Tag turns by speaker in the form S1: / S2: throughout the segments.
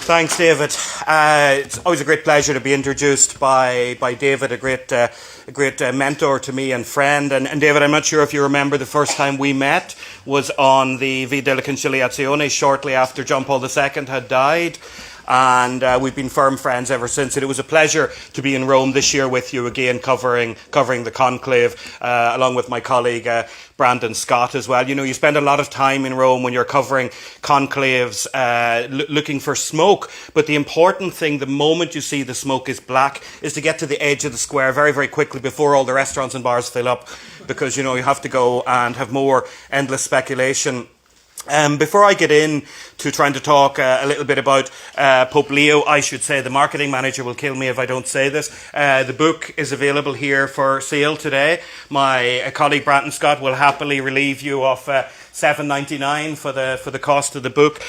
S1: Thanks, David. It's always a great pleasure to be introduced by David, a great mentor to me and friend. And David, I'm not sure if you remember the first time we met was on the Via della Conciliazione shortly after John Paul II had died. And we've been firm friends ever since. And it was a pleasure to be in Rome this year with you again, covering the Conclave, along with my colleague Brandon Scott as well. You know, you spend a lot of time in Rome when you're covering conclaves, looking for smoke. But the important thing, the moment you see the smoke is black, is to get to the edge of the square very, very quickly before all the restaurants and bars fill up, because, you know, you have to go and have more endless speculation. Before I get in to trying to talk a little bit about Pope Leo, I should say the marketing manager will kill me if I don't say this. The book is available here for sale today. My colleague Brandon Scott will happily relieve you of $7.99 for the cost of the book.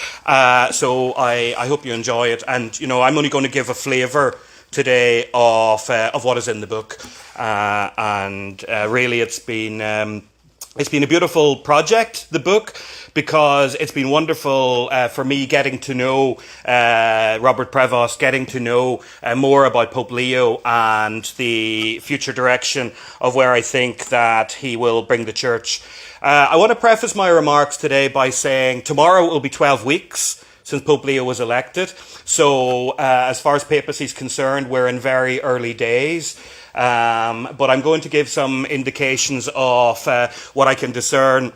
S1: So I hope you enjoy it. And you know, I'm only going to give a flavour today of what is in the book. Really, it's been a beautiful project, the book, because it's been wonderful for me getting to know Robert Prevost, getting to know more about Pope Leo and the future direction of where I think that he will bring the church. I want to preface my remarks today by saying tomorrow will be 12 weeks since Pope Leo was elected. So as far as papacy is concerned, we're in very early days. But I'm going to give some indications of what I can discern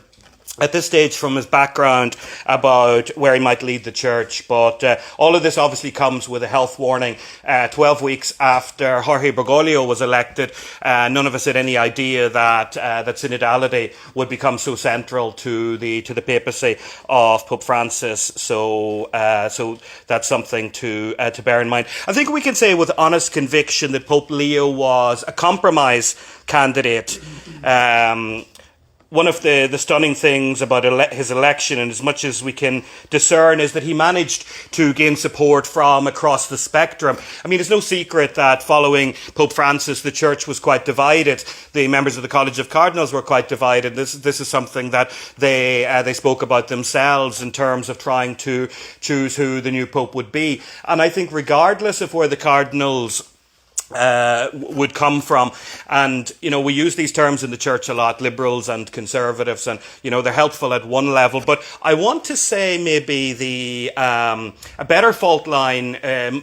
S1: at this stage from his background about where he might lead the church. But all of this obviously comes with a health warning. 12 weeks after Jorge Bergoglio was elected, none of us had any idea that synodality would become so central to the papacy of Pope Francis. So that's something to bear in mind. I think we can say with honest conviction that Pope Leo was a compromise candidate. One of the stunning things about his election, and as much as we can discern, is that he managed to gain support from across the spectrum. I mean, it's no secret that following Pope Francis, the church was quite divided. The members of the College of Cardinals were quite divided. This is something that they spoke about themselves in terms of trying to choose who the new pope would be. And I think regardless of where the cardinals would come from, and you know, we use these terms in the church a lot, liberals and conservatives, and you know, they're helpful at one level, but I want to say maybe a better fault line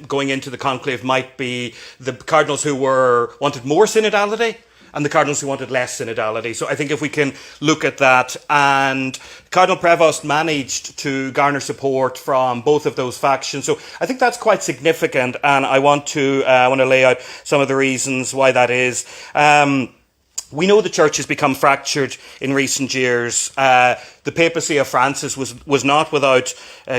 S1: going into the conclave might be the cardinals who wanted more synodality and the cardinals who wanted less synodality. So I think if we can look at that, and Cardinal Prevost managed to garner support from both of those factions. So I think that's quite significant, and I want to lay out some of the reasons why that is. We know the church has become fractured in recent years. The papacy of Francis was not without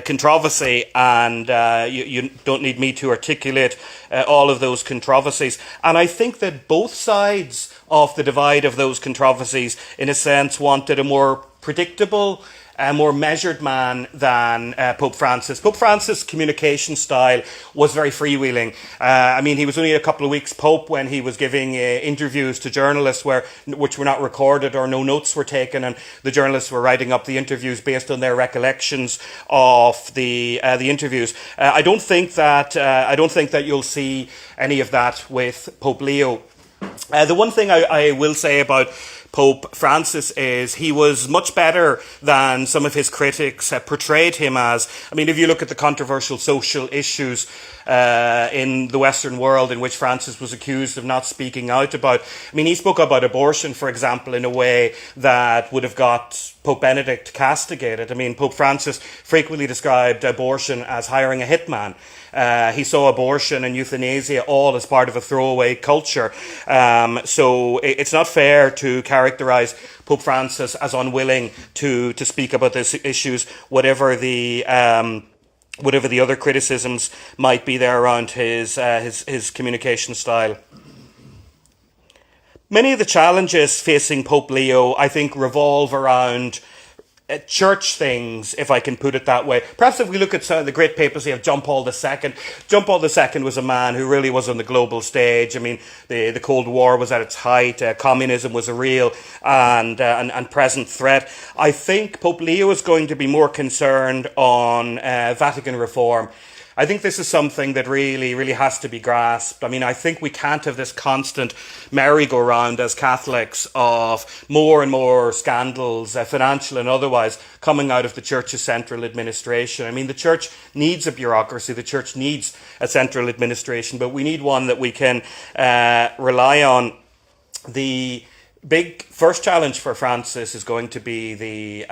S1: controversy, and you don't need me to articulate all of those controversies. And I think that both sides of the divide of those controversies, in a sense, wanted a more predictable, a more measured man than Pope Francis. Pope Francis' communication style was very freewheeling. I mean, he was only a couple of weeks Pope when he was giving interviews to journalists which were not recorded or no notes were taken, and the journalists were writing up the interviews based on their recollections of the interviews. I don't think that you'll see any of that with Pope Leo. The one thing I will say about Pope Francis is he was much better than some of his critics portrayed him as. I mean, if you look at the controversial social issues in the Western world in which Francis was accused of not speaking out about, I mean, he spoke about abortion, for example, in a way that would have got Pope Benedict castigated. I mean, Pope Francis frequently described abortion as hiring a hitman. He saw abortion and euthanasia all as part of a throwaway culture. So it's not fair to characterize Pope Francis as unwilling to speak about these issues, whatever the other criticisms might be there around his communication style. Many of the challenges facing Pope Leo, I think, revolve around church things, if I can put it that way. Perhaps if we look at the great papacy of John Paul II, John Paul II was a man who really was on the global stage. I mean, the Cold War was at its height. Communism was a real and present threat. I think Pope Leo is going to be more concerned on Vatican reform. I think this is something that really, really has to be grasped. I mean, I think we can't have this constant merry-go-round as Catholics of more and more scandals, financial and otherwise, coming out of the Church's central administration. I mean, the Church needs a bureaucracy, the Church needs a central administration, but we need one that we can rely on. The big first challenge for Francis is going to be the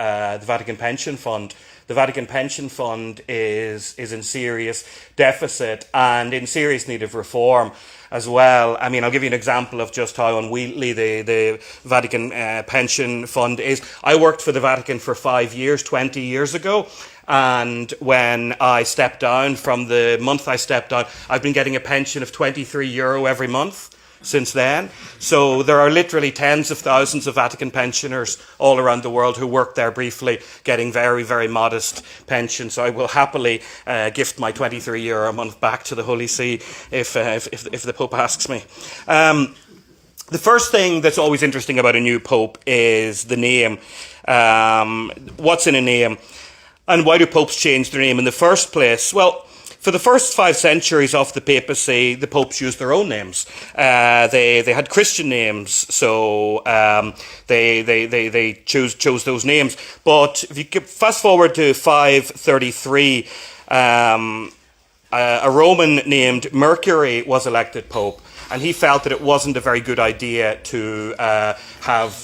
S1: Vatican Pension Fund. The Vatican Pension Fund is in serious deficit and in serious need of reform as well. I mean, I'll give you an example of just how unwieldy the Vatican Pension Fund is. I worked for the Vatican for 5 years, 20 years ago. And when I stepped down, from the month I stepped down, I've been getting a pension of €23 every month since then. So there are literally tens of thousands of Vatican pensioners all around the world who work there briefly, getting very, very modest pensions. So I will happily gift my €23 a month back to the Holy See if the Pope asks me. The first thing that's always interesting about a new Pope is the name. What's in a name? And why do popes change their name in the first place? Well, for the first 5 centuries of the papacy, the popes used their own names. They had Christian names, so they chose those names. But if you fast forward to 533, a Roman named Mercury was elected pope, and he felt that it wasn't a very good idea to have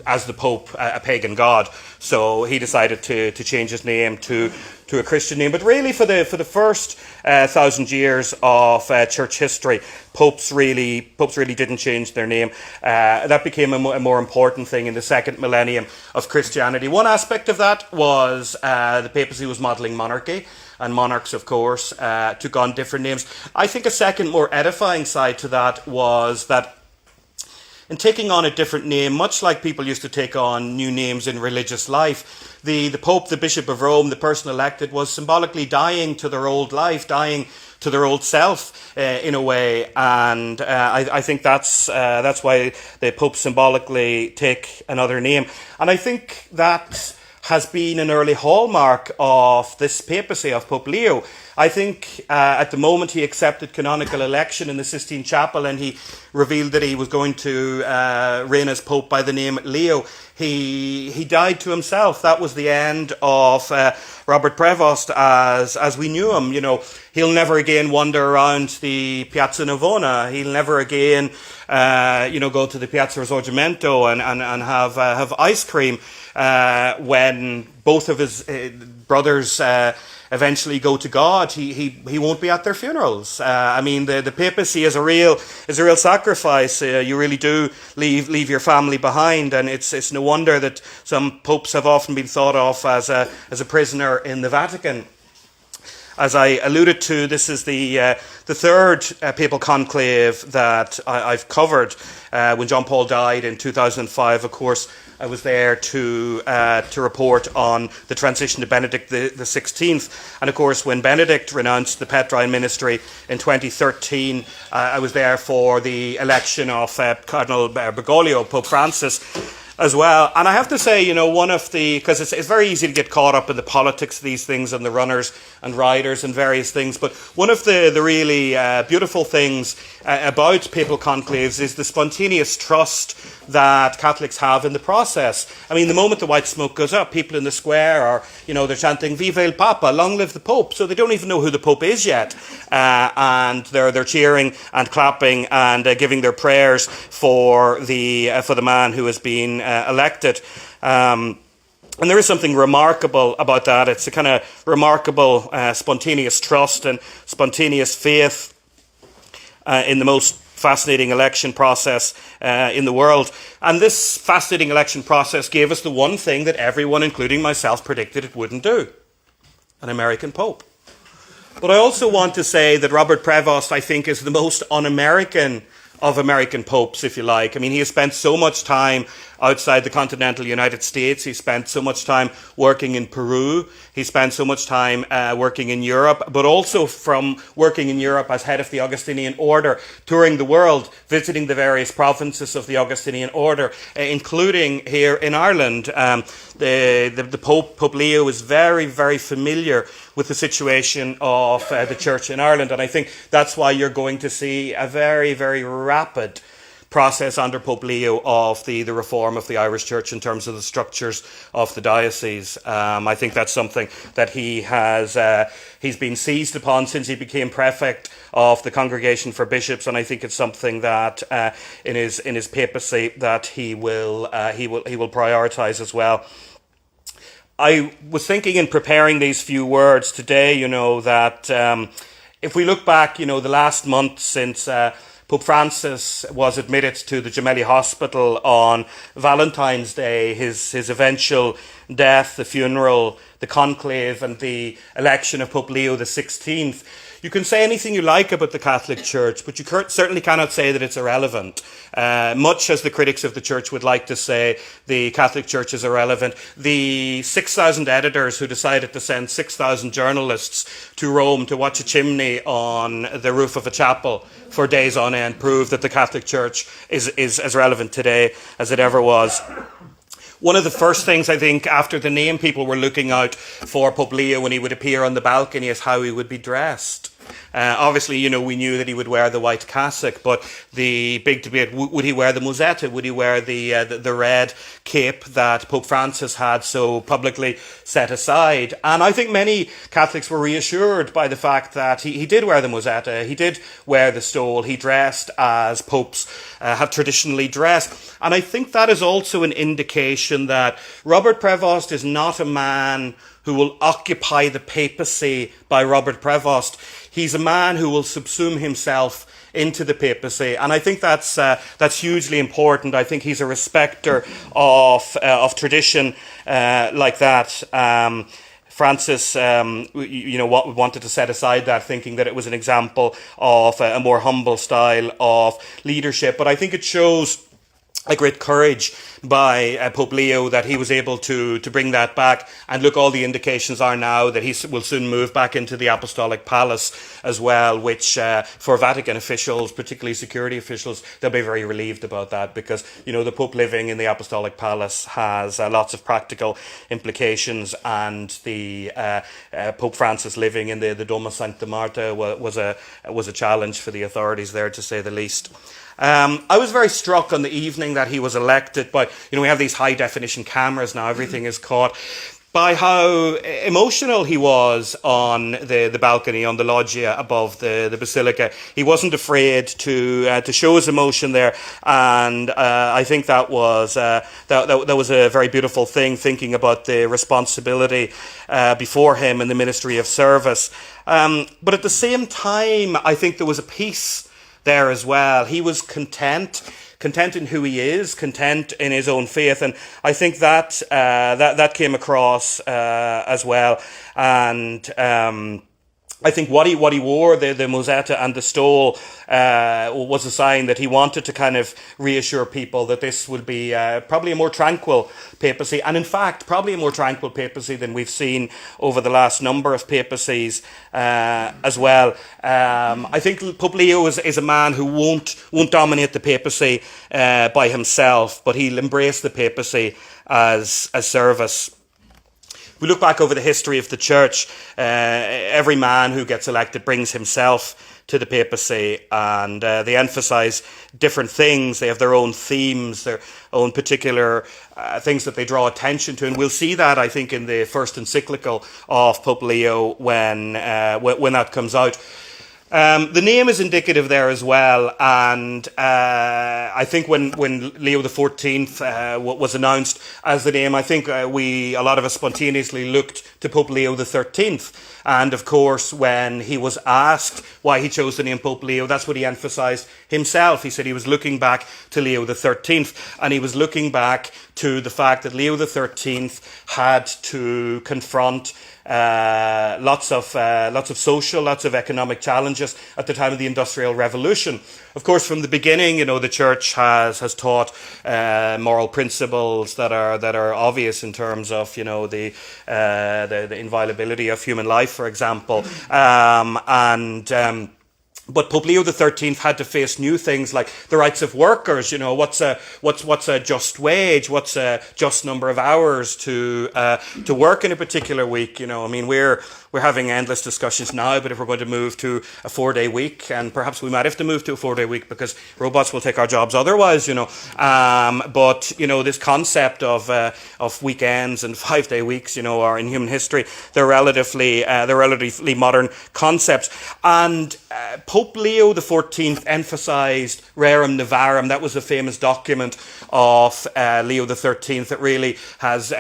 S1: as the Pope a pagan god. So he decided to change his name to a Christian name. But really, for the first 1,000 years of church history, popes really didn't change their name. That became a more important thing in the second millennium of Christianity. One aspect of that was the papacy was modelling monarchy, and monarchs, of course, took on different names. I think a second, more edifying side to that was that in taking on a different name, much like people used to take on new names in religious life, the Pope, the Bishop of Rome, the person elected, was symbolically dying to their old life, dying to their old self in a way. And I think that's why the Pope symbolically take another name. And I think that has been an early hallmark of this papacy of Pope Leo. I think at the moment he accepted canonical election in the Sistine Chapel, and he revealed that he was going to reign as Pope by the name Leo. He died to himself. That was the end of Robert Prevost as we knew him. You know, he'll never again wander around the Piazza Navona. He'll never again, go to the Piazza Risorgimento and have ice cream when both of his brothers eventually go to God. He won't be at their funerals. I mean, the papacy is a real sacrifice. You really do leave your family behind, and it's no wonder that some popes have often been thought of as a prisoner in the Vatican. As I alluded to, this is the third papal conclave that I've covered. When John Paul died in 2005, of course, I was there to report on the transition to Benedict the 16th. And of course, when Benedict renounced the Petrine ministry in 2013, I was there for the election of Cardinal Bergoglio, Pope Francis, as well. And I have to say, because it's very easy to get caught up in the politics of these things and the runners and riders and various things, but one of the really beautiful things about papal conclaves is the spontaneous trust that Catholics have in the process. I mean, the moment the white smoke goes up, people in the square are, they're chanting "Viva el Papa," long live the Pope. So they don't even know who the Pope is yet. And they're cheering and clapping and giving their prayers for the man who has been elected. And there is something remarkable about that. It's a kind of remarkable spontaneous trust and spontaneous faith in the most fascinating election process in the world. And this fascinating election process gave us the one thing that everyone, including myself, predicted it wouldn't do: an American Pope. But I also want to say that Robert Prevost, I think, is the most un-American of American popes, if you like. I mean, he has spent so much time outside the continental United States. He spent so much time working in Peru. He spent so much time working in Europe, but also from working in Europe as head of the Augustinian order, touring the world, visiting the various provinces of the Augustinian order, including here in Ireland. The Pope Leo, is very, very familiar with the situation of the church in Ireland. And I think that's why you're going to see a very, very rapid process under Pope Leo of the reform of the Irish Church in terms of the structures of the diocese. I think that's something that he's been seized upon since he became prefect of the Congregation for Bishops, and I think it's something that in his papacy that he will prioritise as well. I was thinking in preparing these few words today, that if we look back, the last month since Pope Francis was admitted to the Gemelli Hospital on Valentine's Day, his eventual death, the funeral, the conclave, and the election of Pope Leo XIV. You can say anything you like about the Catholic Church, but you certainly cannot say that it's irrelevant. Much as the critics of the Church would like to say the Catholic Church is irrelevant, the 6,000 editors who decided to send 6,000 journalists to Rome to watch a chimney on the roof of a chapel for days on end prove that the Catholic Church is as relevant today as it ever was. One of the first things, I think, after the name, people were looking out for Pope Leo when he would appear on the balcony is how he would be dressed. Obviously, we knew that he would wear the white cassock, but the big debate, would he wear the musetta? Would he wear the red cape that Pope Francis had so publicly set aside? And I think many Catholics were reassured by the fact that he did wear the musetta, he did wear the stole, he dressed as popes have traditionally dressed. And I think that is also an indication that Robert Prevost is not a man who will occupy the papacy by Robert Prevost. He's a man who will subsume himself into the papacy, and I think that's hugely important. I think he's a respecter of tradition like that. Francis, wanted to set aside that, thinking that it was an example of a more humble style of leadership. But I think it shows a great courage by Pope Leo that he was able to bring that back. And look, all the indications are now that he will soon move back into the Apostolic Palace as well, which for Vatican officials, particularly security officials, they'll be very relieved about that, because, the Pope living in the Apostolic Palace has lots of practical implications, and the Pope Francis living in the Domus Sancta Marta was a challenge for the authorities there, to say the least. I was very struck on the evening that he was elected by, we have these high definition cameras now, everything is caught, by how emotional he was on the balcony, on the loggia above the basilica. He wasn't afraid to show his emotion there, and I think that was a very beautiful thing, thinking about the responsibility before him in the ministry of service. But at the same time, I think there was a peace there as well. He was content in who he is, content in his own faith, and I think that came across as well. And I think what he wore, the musetta and the stole, was a sign that he wanted to kind of reassure people that this would be probably a more tranquil papacy, and in fact probably a more tranquil papacy than we've seen over the last number of papacies as well. I think Pope Leo is a man who won't dominate the papacy by himself, but he'll embrace the papacy as service. We look back over the history of the Church, every man who gets elected brings himself to the papacy, and they emphasise different things. They have their own themes, their own particular things that they draw attention to, and we'll see that, I think, in the first encyclical of Pope Leo when that comes out. The name is indicative there as well, and I think when Leo XIV was announced as the name, I think a lot of us spontaneously looked to Pope Leo XIII, and of course when he was asked why he chose the name Pope Leo, that's what he emphasised himself. He said he was looking back to Leo XIII, and he was looking back to the fact that Leo XIII had to confront lots of social, lots of economic challenges at the time of the Industrial Revolution. Of course, from the beginning, the Church has taught moral principles that are obvious in terms of the inviolability of human life, for example, But Pope Leo XIII had to face new things like the rights of workers. You know, what's a just wage? What's a just number of hours to work in a particular week? You know, I mean, we're having endless discussions now, but if we're going to move to a 4-day week, and perhaps we might have to move to a 4-day week because robots will take our jobs otherwise. You know, but you know, this concept of weekends and 5-day weeks, you know, are in human history. They're relatively modern concepts, and Pope Leo XIV emphasised rerum novarum. That was a famous document of Leo XIII that really has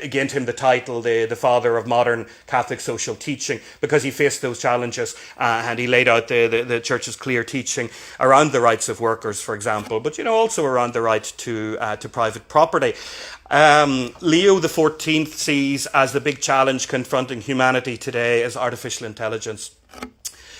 S1: gained him the title, the father of modern Catholic social teaching, because he faced those challenges and he laid out the Church's clear teaching around the rights of workers, for example, but you know, also around the right to private property. Leo XIV sees as the big challenge confronting humanity today as artificial intelligence.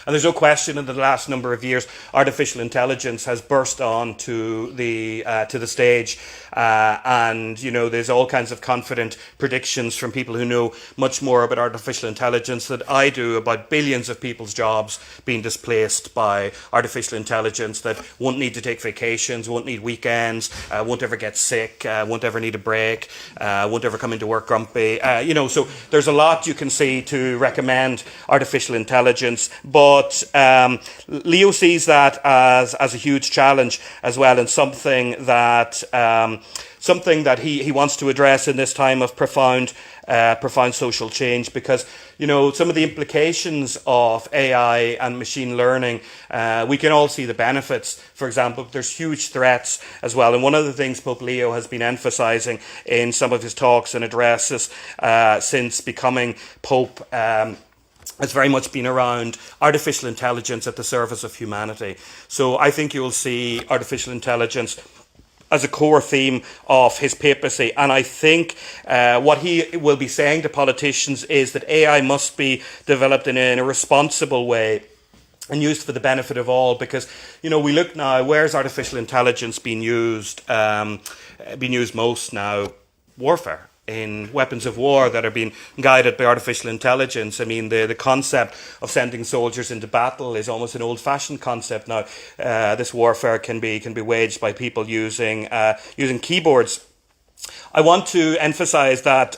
S1: And there's no question in the last number of years, artificial intelligence has burst on to the stage, and you know, there's all kinds of confident predictions from people who know much more about artificial intelligence than I do about billions of people's jobs being displaced by artificial intelligence that won't need to take vacations, won't need weekends, won't ever get sick, won't ever need a break, won't ever come into work grumpy. You know, so there's a lot you can see to recommend artificial intelligence, but Leo sees that as a huge challenge as well, and something that he wants to address in this time of profound social change, because you know, some of the implications of AI and machine learning, we can all see the benefits. For example, there's huge threats as well, and one of the things Pope Leo has been emphasizing in some of his talks and addresses since becoming Pope has very much been around artificial intelligence at the service of humanity. So I think you'll see artificial intelligence as a core theme of his papacy. And I think what he will be saying to politicians is that AI must be developed in a responsible way and used for the benefit of all, because, you know, we look now, where's artificial intelligence being used most now? Warfare. In weapons of war that are being guided by artificial intelligence. I mean, the concept of sending soldiers into battle is almost an old-fashioned concept now. This warfare can be waged by people using keyboards. I want to emphasize that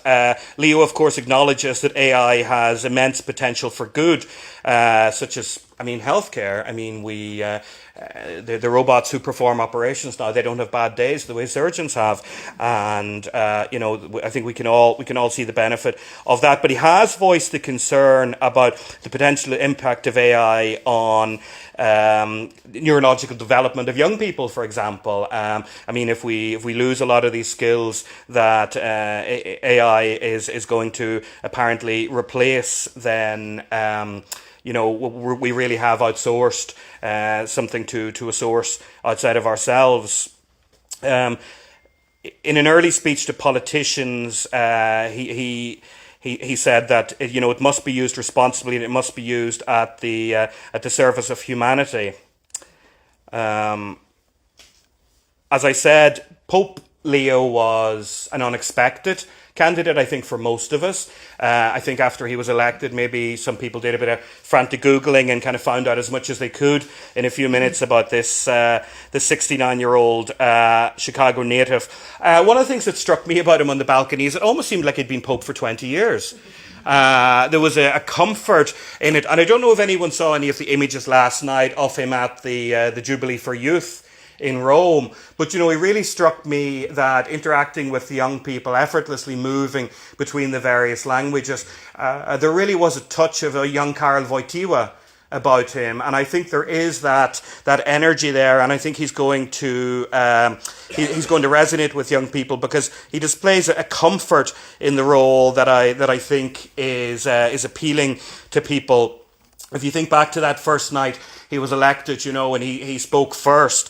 S1: Leo, of course, acknowledges that AI has immense potential for good, such as, I mean, healthcare. I mean, the robots who perform operations now, they don't have bad days the way surgeons have, and you know, I think we can all see the benefit of that. But he has voiced the concern about the potential impact of AI on neurological development of young people, for example. I mean, if we lose a lot of these skills that AI is going to apparently replace, then you know, we really have outsourced something to a source outside of ourselves. In an early speech to politicians, he said that, you know, it must be used responsibly and it must be used at the service of humanity. As I said, Pope Leo was an unexpected candidate, I think, for most of us. I think after he was elected, maybe some people did a bit of frantic Googling and kind of found out as much as they could in a few minutes about this 69-year-old Chicago native. One of the things that struck me about him on the balcony is it almost seemed like he'd been Pope for 20 years. There was a comfort in it, and I don't know if anyone saw any of the images last night of him at the Jubilee for Youth in Rome, but you know, it really struck me that interacting with the young people, effortlessly moving between the various languages, there really was a touch of a young Karol Wojtyła about him, and I think there is that energy there, and I think he's going to resonate with young people because he displays a comfort in the role that I think is appealing to people. If you think back to that first night he was elected, you know, and he spoke first.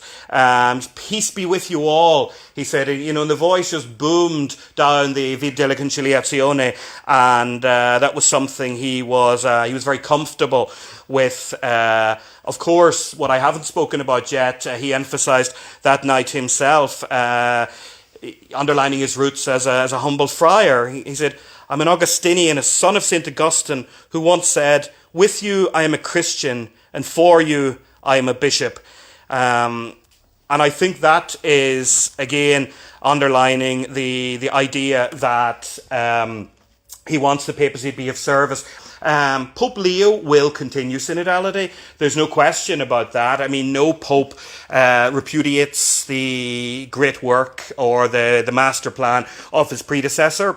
S1: Peace be with you all, he said, you know, and the voice just boomed down the Via della Conciliazione, and that was something he was very comfortable with. Of course, what I haven't spoken about yet, he emphasized that night himself, underlining his roots as a humble friar. He said, I'm an Augustinian, a son of St. Augustine, who once said, with you I am a Christian, and for you I am a bishop. And I think that is, again, underlining the idea that he wants the papacy to be of service. Pope Leo will continue synodality. There's no question about that. I mean, no pope repudiates the great work or the master plan of his predecessor.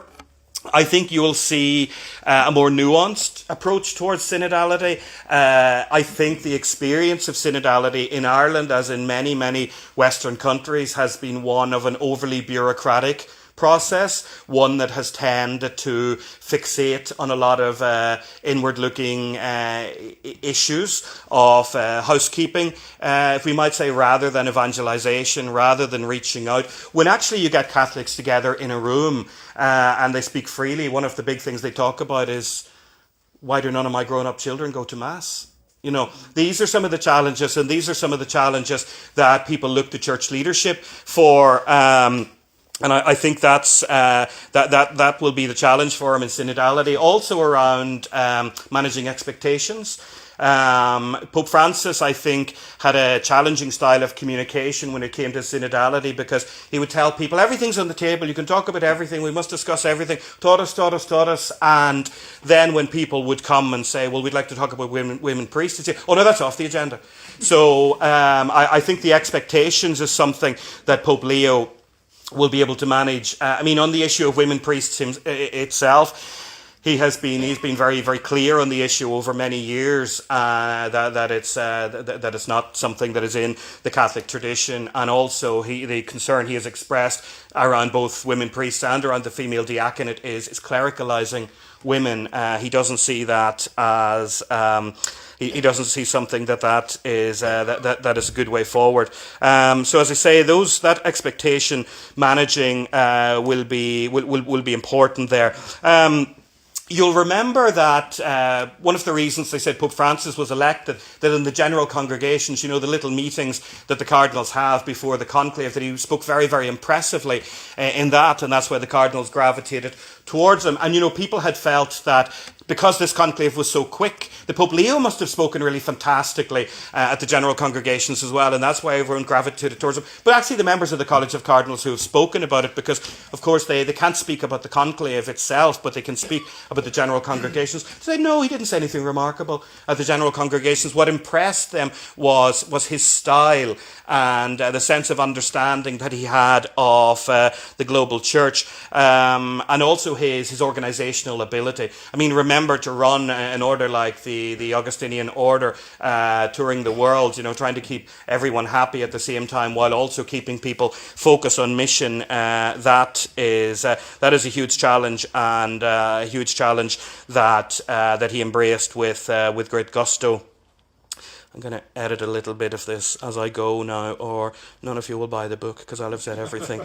S1: I think you will see a more nuanced approach towards synodality. I think the experience of synodality in Ireland, as in many, many Western countries, has been one of an overly bureaucratic process, one that has tended to fixate on a lot of inward-looking issues of housekeeping, if we might say, rather than evangelization, rather than reaching out. When actually you get Catholics together in a room and they speak freely, one of the big things they talk about is, why do none of my grown-up children go to Mass? You know, these are some of the challenges, and these are some of the challenges that people look to church leadership for. And I think that's that will be the challenge for him in synodality. Also around managing expectations. Pope Francis, I think, had a challenging style of communication when it came to synodality, because he would tell people, everything's on the table, you can talk about everything, we must discuss everything, taught us. And then when people would come and say, well, we'd like to talk about women priests, he'd say, oh no, that's off the agenda. So I think the expectations is something that Pope Leo will be able to manage. I mean, on the issue of women priests itself, he's been very, very clear on the issue over many years that it's not something that is in the Catholic tradition, and also the concern he has expressed around both women priests and around the female diaconate is clericalizing women. He doesn't see that as he doesn't see something that is a good way forward. So as I say, that expectation managing will be important there. You'll remember that one of the reasons they said Pope Francis was elected, that in the general congregations, you know, the little meetings that the cardinals have before the conclave, that he spoke very, very impressively in that, and that's why the cardinals gravitated towards him. And, you know, people had felt that because this conclave was so quick, the Pope Leo must have spoken really fantastically at the general congregations as well, and that's why everyone gravitated towards him. But actually the members of the College of Cardinals who have spoken about it, because of course they can't speak about the conclave itself, but they can speak about the general congregations, say no, he didn't say anything remarkable at the general congregations. What impressed them was his style and the sense of understanding that he had of the global church, and also his organizational ability. I mean, remember, to run an order like the Augustinian order, touring the world, you know, trying to keep everyone happy at the same time while also keeping people focused on mission, that is a huge challenge, and a huge challenge that he embraced with great gusto. I'm going to edit a little bit of this as I go now, or none of you will buy the book because I'll have said everything.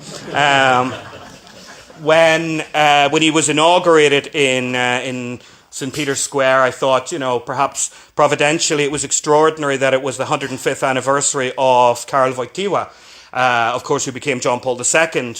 S1: When he was inaugurated in St. Peter's Square, I thought, you know, perhaps providentially it was extraordinary that it was the 105th anniversary of Karol Wojtyła, of course, who became John Paul II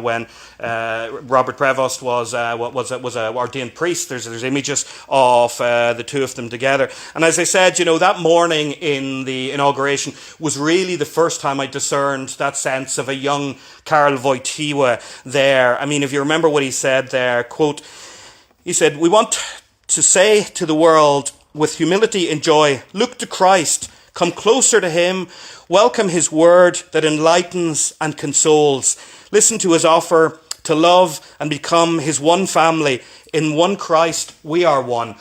S1: when Robert Prevost was a ordained priest. There's images of the two of them together. And as I said, you know, that morning in the inauguration was really the first time I discerned that sense of a young Karol Wojtyła there. I mean, if you remember what he said there, quote, he said, "We want to say to the world with humility and joy, look to Christ, come closer to him, welcome his word that enlightens and consoles. Listen to his offer to love and become his one family. In one Christ, we are one."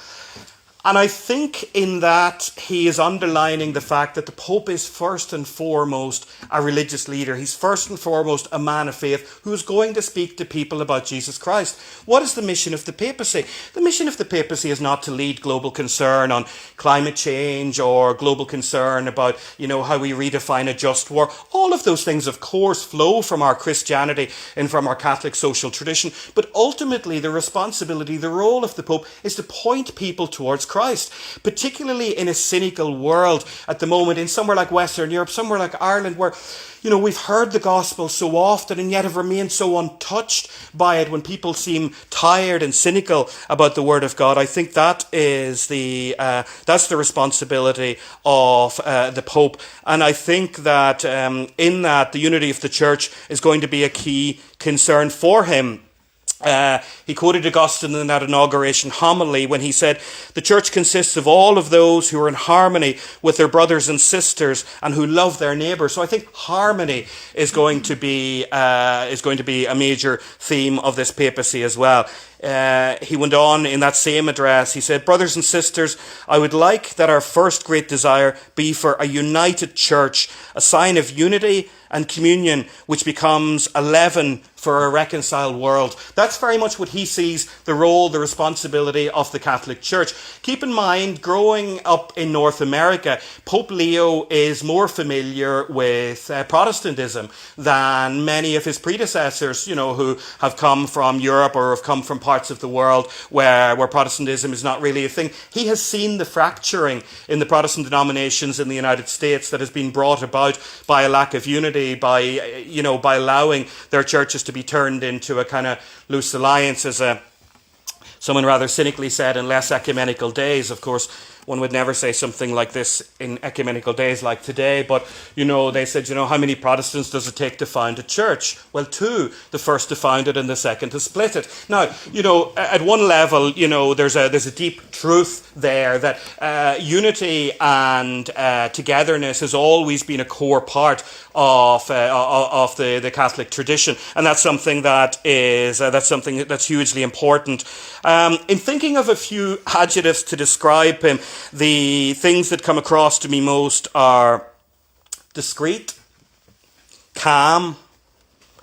S1: And I think in that he is underlining the fact that the Pope is first and foremost a religious leader. He's first and foremost a man of faith who's going to speak to people about Jesus Christ. What is the mission of the papacy? The mission of the papacy is not to lead global concern on climate change or global concern about, you know, how we redefine a just war. All of those things, of course, flow from our Christianity and from our Catholic social tradition. But ultimately, the responsibility, the role of the Pope is to point people towards Christ. Christ, particularly in a cynical world at the moment, in somewhere like Western Europe, somewhere like Ireland, where, we've heard the gospel so often and yet have remained so untouched by it when people seem tired and cynical about the word of God. I think that is that's the responsibility of the Pope. And I think that in that, the unity of the church is going to be a key concern for him. He quoted Augustine in that inauguration homily when he said, "The church consists of all of those who are in harmony with their brothers and sisters and who love their neighbour." So I think harmony is going to be a major theme of this papacy as well. He went on in that same address. He said, "Brothers and sisters, I would like that our first great desire be for a united church, a sign of unity and communion, which becomes a leaven for a reconciled world." That's very much what he sees the role, the responsibility of the Catholic Church. Keep in mind, growing up in North America, Pope Leo is more familiar with Protestantism than many of his predecessors, who have come from Europe or have come from parts of the world where Protestantism is not really a thing. He has seen the fracturing in the Protestant denominations in the United States that has been brought about by a lack of unity, by allowing their churches to be turned into a kind of loose alliance, as someone rather cynically said, in less ecumenical days. Of course, one would never say something like this in ecumenical days like today, but, they said, how many Protestants does it take to found a church? Well, two. The first to found it and the second to split it. Now, at one level, there's a deep truth there that unity and togetherness has always been a core part of the Catholic tradition, and that's something that's hugely important. In thinking of a few adjectives to describe him, the things that come across to me most are discreet, calm,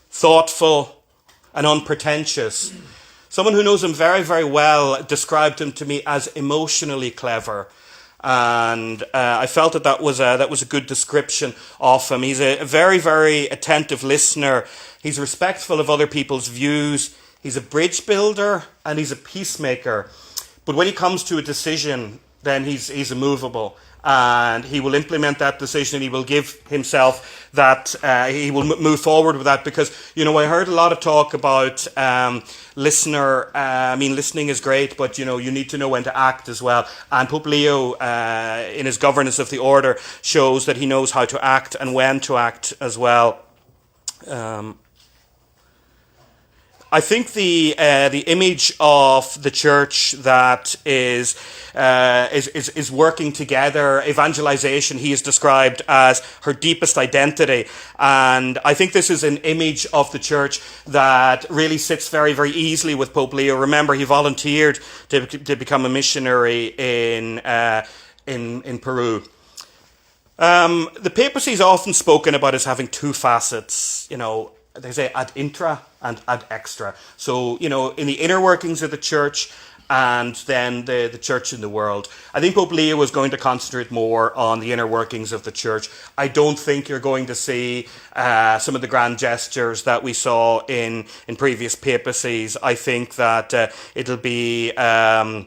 S1: thoughtful, and unpretentious. Someone who knows him very, very well described him to me as emotionally clever. And I felt that was a good description of him. He's a very, very attentive listener. He's respectful of other people's views. He's a bridge builder and he's a peacemaker. But when he comes to a decision, then he's immovable. And he will implement that decision and he will give himself that, he will move forward with that. Because, I heard a lot of talk about listening is great, but, you need to know when to act as well. And Pope Leo, in his governance of the order, shows that he knows how to act and when to act as well. I think the image of the church that is working together, evangelization, he is described as her deepest identity, and I think this is an image of the church that really sits very, very easily with Pope Leo. Remember, he volunteered to become a missionary in Peru. The papacy is often spoken about as having two facets, They say ad intra and ad extra. So, in the inner workings of the church and then the church in the world. I think Pope Leo is going to concentrate more on the inner workings of the church. I don't think you're going to see some of the grand gestures that we saw in previous papacies. I think that it'll be a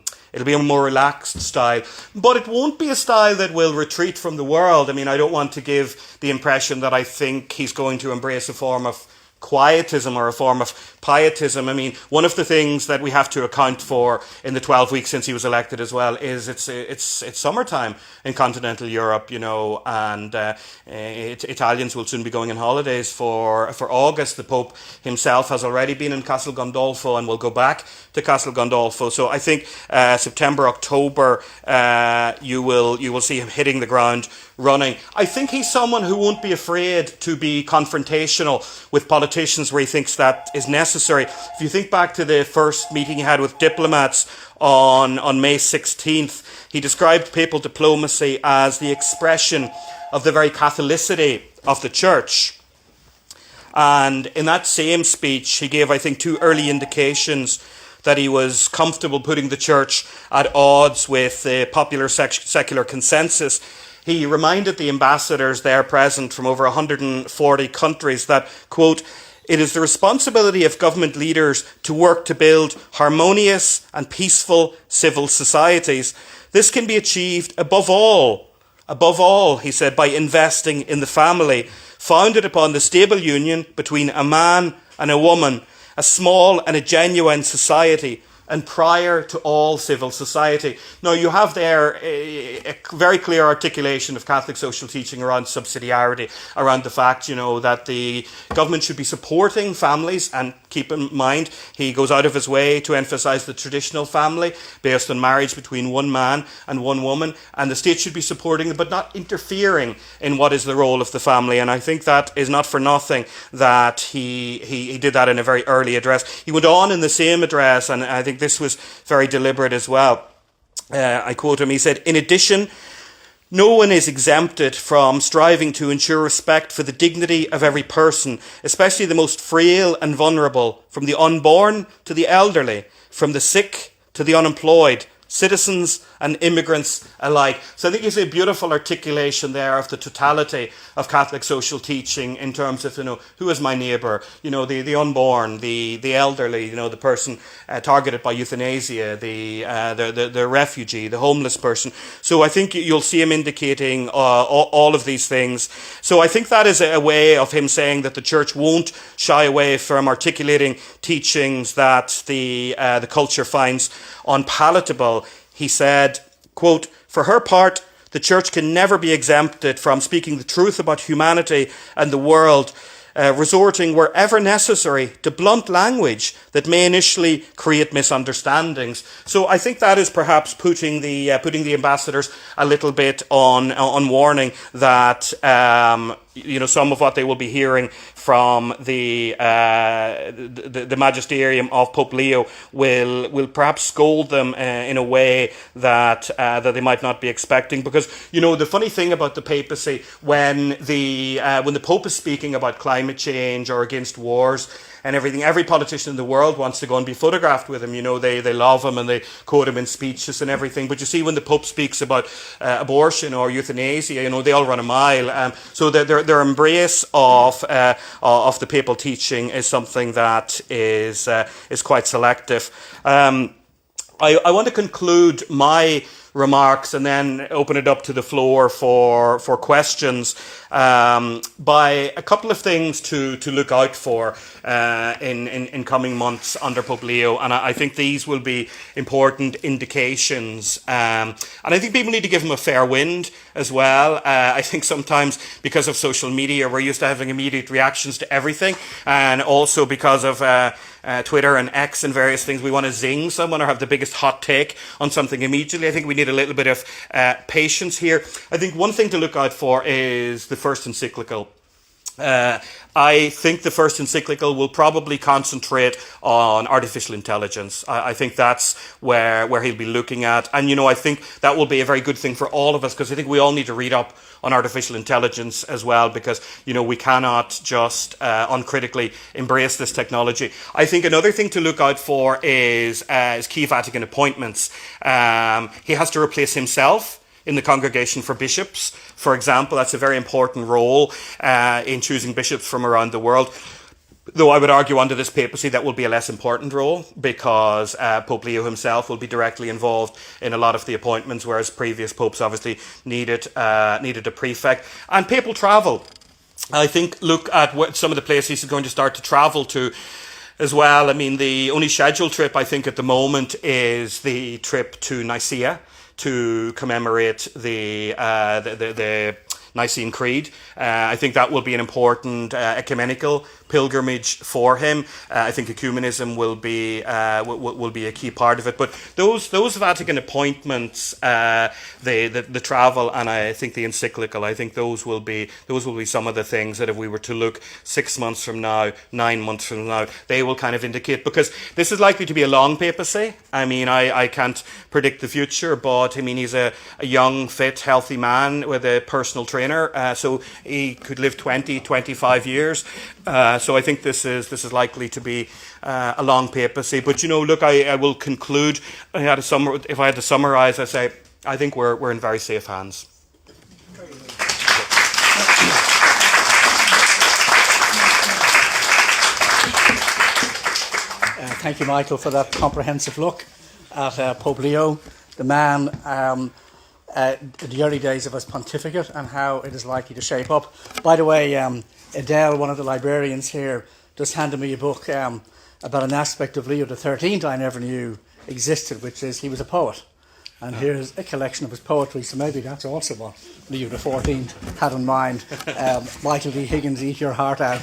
S1: more relaxed style, but it won't be a style that will retreat from the world. I don't want to give the impression that I think he's going to embrace a form of quietism or a form of pietism. One of the things that we have to account for in the 12 weeks since he was elected as well is it's summertime in continental Europe, and Italians will soon be going on holidays for August. The Pope himself has already been in Castel Gandolfo and will go back to Castel Gandolfo. So I think September, October, you will see him hitting the ground running. I think he's someone who won't be afraid to be confrontational with politicians where he thinks that is necessary. If you think back to the first meeting he had with diplomats on May 16th, he described papal diplomacy as the expression of the very Catholicity of the church. And in that same speech, he gave, I think, two early indications that he was comfortable putting the church at odds with the popular secular consensus. He reminded the ambassadors there present from over 140 countries that, quote, It is the responsibility of government leaders to work to build harmonious and peaceful civil societies. This can be achieved above all, he said, by investing in the family, founded upon the stable union between a man and a woman, a small and a genuine society, and prior to all civil society. Now, you have there a very clear articulation of Catholic social teaching around subsidiarity, around the fact, that the government should be supporting families, and keep in mind, he goes out of his way to emphasise the traditional family based on marriage between one man and one woman, and the state should be supporting it, but not interfering in what is the role of the family. And I think that is not for nothing that he did that in a very early address. He went on in the same address, and I think this was very deliberate as well. I quote him, he said, "In addition, no one is exempted from striving to ensure respect for the dignity of every person, especially the most frail and vulnerable, from the unborn to the elderly, from the sick to the unemployed, citizens and immigrants alike." So I think you see a beautiful articulation there of the totality of Catholic social teaching in terms of, who is my neighbour, the unborn, the elderly, the person targeted by euthanasia, the refugee, the homeless person. So I think you'll see him indicating all of these things. So I think that is a way of him saying that the Church won't shy away from articulating teachings that the culture finds unpalatable. He said, quote, "For her part, the Church can never be exempted from speaking the truth about humanity and the world, resorting wherever necessary to blunt language that may initially create misunderstandings." So I think that is perhaps putting the ambassadors a little bit on warning that some of what they will be hearing from the magisterium of Pope Leo will perhaps scold them in a way that they might not be expecting. Because the funny thing about the papacy, when the Pope is speaking about climate change or against wars and everything, every politician in the world wants to go and be photographed with him. They love him and they quote him in speeches and everything. But you see, when the Pope speaks about abortion or euthanasia, they all run a mile. So their embrace of the papal teaching is something that is quite selective. I want to conclude my remarks and then open it up to the floor for questions by a couple of things to look out for in coming months under Pope Leo, and I think these will be important indications, and I think people need to give him a fair wind as well. I think sometimes because of social media we're used to having immediate reactions to everything, and also because of Twitter and X and various things, we want to zing someone or have the biggest hot take on something immediately. I think we need a little bit of patience here. I think one thing to look out for is the first encyclical. I think the first encyclical will probably concentrate on artificial intelligence. I think that's where he'll be looking at. And, I think that will be a very good thing for all of us, because I think we all need to read up on artificial intelligence as well, because, we cannot just uncritically embrace this technology. I think another thing to look out for is key Vatican appointments. He has to replace himself in the Congregation for Bishops, for example. That's a very important role in choosing bishops from around the world. Though I would argue under this papacy that will be a less important role, because Pope Leo himself will be directly involved in a lot of the appointments, whereas previous popes obviously needed a prefect. And papal travel. I think look at what some of the places he's going to start to travel to as well. I mean, the only scheduled trip I think at the moment is the trip to Nicaea to commemorate the Nicene Creed. I think that will be an important ecumenical pilgrimage for him. I think ecumenism will be a key part of it. But those Vatican appointments, the travel, and I think the encyclical, I think those will be some of the things that if we were to look 6 months from now, 9 months from now, they will kind of indicate, because this is likely to be a long papacy. I mean, I can't predict the future, but I mean, he's a young, fit, healthy man with a personal trainer, so he could live 20, 25 years. So I think this is likely to be a long papacy. But look, I will conclude. If I had to summarise, I say I think we're in very safe hands.
S2: Thank you, Michael, for that comprehensive look at Pope Leo, the man the early days of his pontificate and how it is likely to shape up. By the way, Adele, one of the librarians here, just handed me a book about an aspect of Leo XIII I never knew existed, which is he was a poet. And here's a collection of his poetry, so maybe that's also what Leo XIV had in mind. Michael D. Higgins, eat your heart out.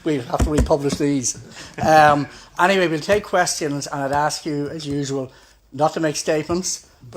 S2: We'll have to republish these. Anyway, we'll take questions, and I'd ask you, as usual, not to make statements,